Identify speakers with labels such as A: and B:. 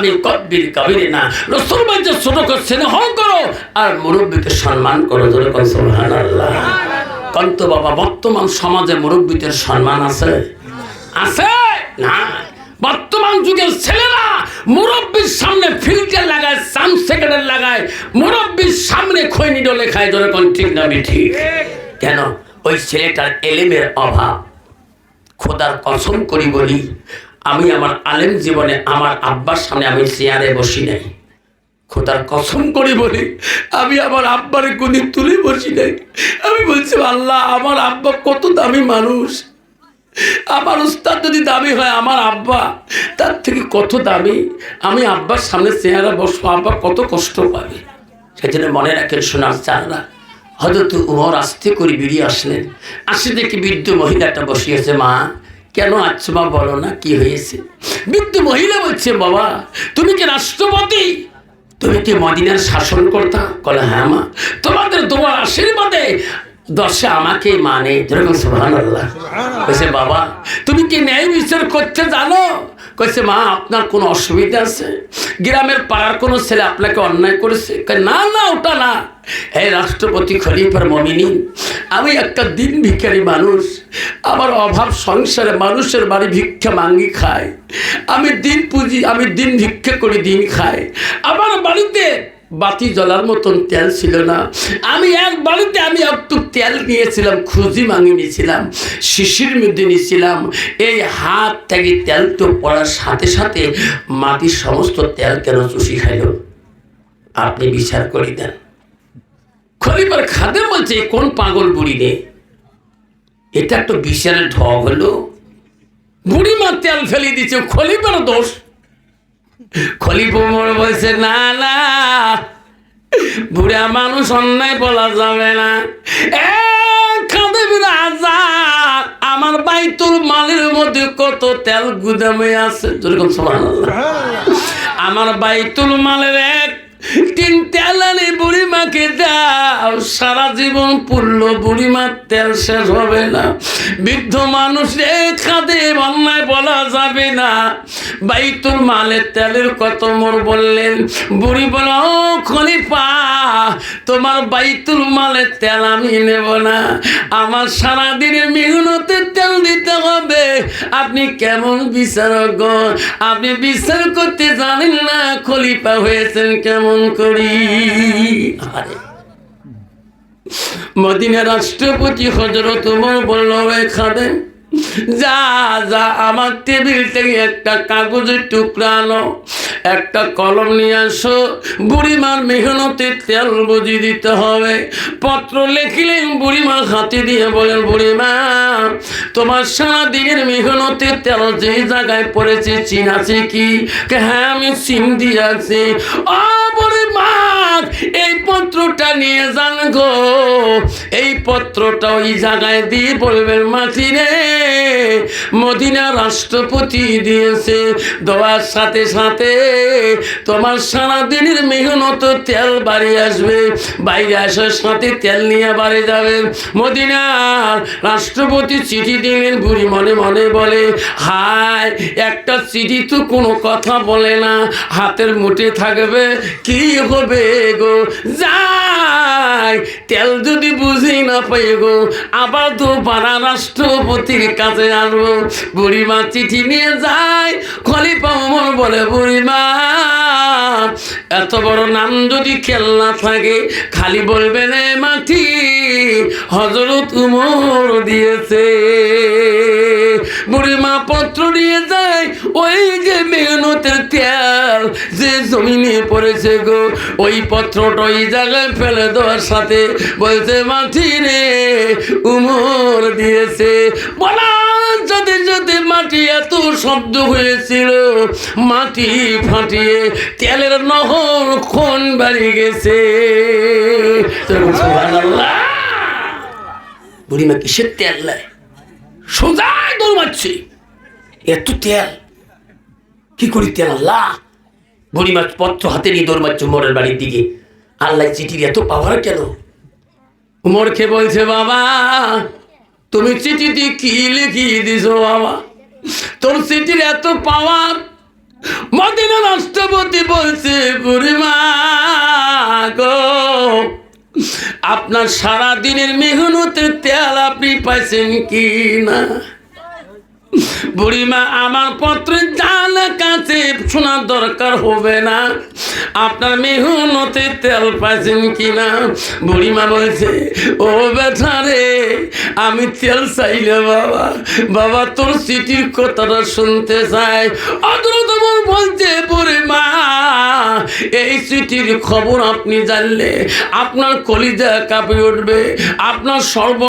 A: মিন কব্বির কাবিরিনা। রাসূল বলেছে ছোটকে স্নেহ করো আর মুরব্বিকে সম্মান করো। জোরে বলেন সুবহানাল্লাহ। কিন্তু বাবা বর্তমান সমাজে মুরব্বিদের সম্মান আছে? আছে না। বর্তমান যুগের ছেলেরা মুরব্বির সামনে ফিল্টার লাগায়, সাম সেকেন্ডার লাগায়, মুরব্বির সামনে খৈনি ডলে খায়। জোরে কোন ঠিক না ঠিক? কেন? ওই ছেলেটার এলেমের অভাব। খোদার কসম করি বলি, আমি আমার আলেম জীবনে আমার আব্বার সামনে আমি চেয়ারে বসি নাই। খোদার কসম করি বলি, আমি আমার আব্বারে কোনদিন তুলে বসি নাই। আমি বলছি আল্লাহ, আমার আব্বা কত দামি মানুষ, আমার উস্তাদ যদি দামি হয় আমার আব্বা তার থেকে কত দামি। আমি আব্বার সামনে চেহারা বসবো, আব্বা কত কষ্ট পাবে। সেই জন্য মনে রাখেন শোনার চারা, হযরত উমর আস্তে করে বেরিয়ে আসলেন। আসে দেখি বৃদ্ধ মহিলাটা বসিয়েছে। মা কেন আছো মা, বলো না কি হয়েছে? বৃদ্ধ মহিলা বলছে, বাবা তুমি কি রাষ্ট্রপতি? তুমি কি মদিনার শাসন কর্তা? বলে হ্যাঁ মা। তোমাদের দোয়া আশীর্বাদে দশে আমাকে মানে। যেরকম সুবহানাল্লাহ। কইছে বাবা তুমি কি ন্যায় বিচার করতে জানো? কইছে মা আপনার কোনো অসুবিধা আছে? গ্রামের পাড়ার কোনো ছেলে আপনাকে অন্যায় করেছে? না না ওটা না। এই রাষ্ট্রপতি খলিফার মুমিনিন, আমি একটা দিন ভিখারি মানুষ, আমার অভাব সংসারে মানুষের বাড়ি ভিক্ষা মাঙ্গি খায়। আমি দিন ভিক্ষা করি, দিন খাই। আমার বাড়িতে বাতি জ্বলার মতন তেল ছিল না। আমি এক বাড়িতে আমি একটু তেল নিয়েছিলাম, খুঁজি মাঙি নিয়েছিলাম, শিশির মধ্যে নিয়েছিলাম। এই হাত থেকে তেল তো পড়ার সাথে সাথে মাটির সমস্ত তেল কেন চুষি খাইল? আপনি বিচার করে দেন। খলিফার খাদেম বলছে কোন পাগল বুড়ি রে, এটা একটা বিচারের ঢগ হলো। বুড়িমা তেল ফেলে দিচ্ছে, খলিফার দোষ। খলিফা ওমর বলছে না না, বুড়া মানুষ অন্যায় বলা যাবে না। আমার বাইতুল মালের মধ্যে কত তেল গুদামে আছে। যেরকম সুবহানাল্লাহ। আমার বাইতুল মালের এক তিন তেল আনি বুড়িমাকে দাও, সারা জীবন পুরল, বুড়িমার তেল শেষ হবে না। বৃদ্ধ মানুষ খাদে অন্যায় বলা যাবে না। বাইতুল মালের তেলের কত মোর বললেন। বুড়ি বল খলিফা তোমার বাইতুল মালের তেল আমি নেব না, আমার সারাদিনের মেহনতের তেল দিতে হবে। আপনি কেমন বিচারক? আপনি বিচার করতে জানেন না, খলিফা হয়েছেন কেমন করি? মদিনার রাষ্ট্রপতি হযরত ওমর বলল, খাদেম যা যা আমার টেবিল থেকে একটা কাগজের টুকরা আনো, একটা কলম নিয়ে আসো, বুড়িমার মেহনতের তেল বুঝিয়ে দিতে হবে। পত্র লিখলেন, বুড়িমা হাতে দিয়ে বলেন, বুড়িমা তোমার সারাদিনের মেহনতের তেল যে জায়গায় পড়েছে চিন আছে কি? হ্যাঁ আমি চিন দিয়ে আছি। ও বুড়িমা এই পত্রটা নিয়ে যান গো, এই পত্রটা ওই জায়গায় দিয়ে বলবেন, মাটি রে মদিনা রাষ্ট্রপতি দিয়েছে, দেওয়ার সাথে সাথে তোমার সারাদিনের মেহনত তেল বাড়ি আসবে, বাইরে আসার সাথে তেল নিয়ে বাড়ি যাবে। মদিনার রাষ্ট্রপতি চিঠি দিলেন। বুড়ি মনে মনে বলে, হায় একটা চিঠি তো কোনো কথা বলে না, হাতের মুঠে থাকবে, কি হবে গো? যাই তেল যদি বুঝি না পাই গো, আবার তো পাড়া রাষ্ট্রপতির কাছে আসবো। বুড়িমা চিঠি নিয়ে যায়। খলিফা ওমর বলে, বুড়িমা এত বড় নাম যদি খেল না থাকে, খালি বলবেন এ মাটি হযরত ওমর দিয়েছে। বুড়িমা পত্র নিয়ে যায়। ওই যে মেহনতের তেল যে জমিনে পড়েছে গো, ওই পত্রটা ওই জায়গায় ফেলে দেওয়ার সাথে বলছে, মাটি রে ওমর দিয়েছে। বলা যদি যদি মাটি এত শব্দ হয়েছিল, মাটি ফাটিয়ে তেলের নহর খন বাড়ি গেছে। সুবহানাল্লাহ। বুড়িমা কিসের তেল নেয়? সোজাই দৌড়াচ্ছে, এত তেল কি করি তেল? আল্লাহ। বুড়িমা পত্র হাতে নিয়ে দৌড়াচ্ছে উমরের বাড়ির দিকে। আল্লাহ চিঠির এত পাওয়ার কেন? উমরকে বলছে, বাবা তুমি চিঠিতে কি লিখিয়ে দিছো? বাবা তোর চিঠির এত পাওয়ার, মদিনার রাষ্ট্রপতি বলছে বুড়িমা গো, আপনার সারা দিনের মেহনতের তেল আপনি পাইছেন কি না? বুড়িমা আমার পত্রে যা লেখা আছে শোনার দরকার হবে না, আপনার মেহনতে তেল পাইছেন কিনা। বুড়িমা বলছে ও বেটা রে, আমি তেল চাইলে বাবা, বাবা তোর চিঠির কথাটা শুনতে চাই। অদ্রুতমন বলছে বুড়িমা, এই চিঠির খবর আপনি জানলে আপনার কলিজা কাঁপে উঠবে, আপনার সর্ব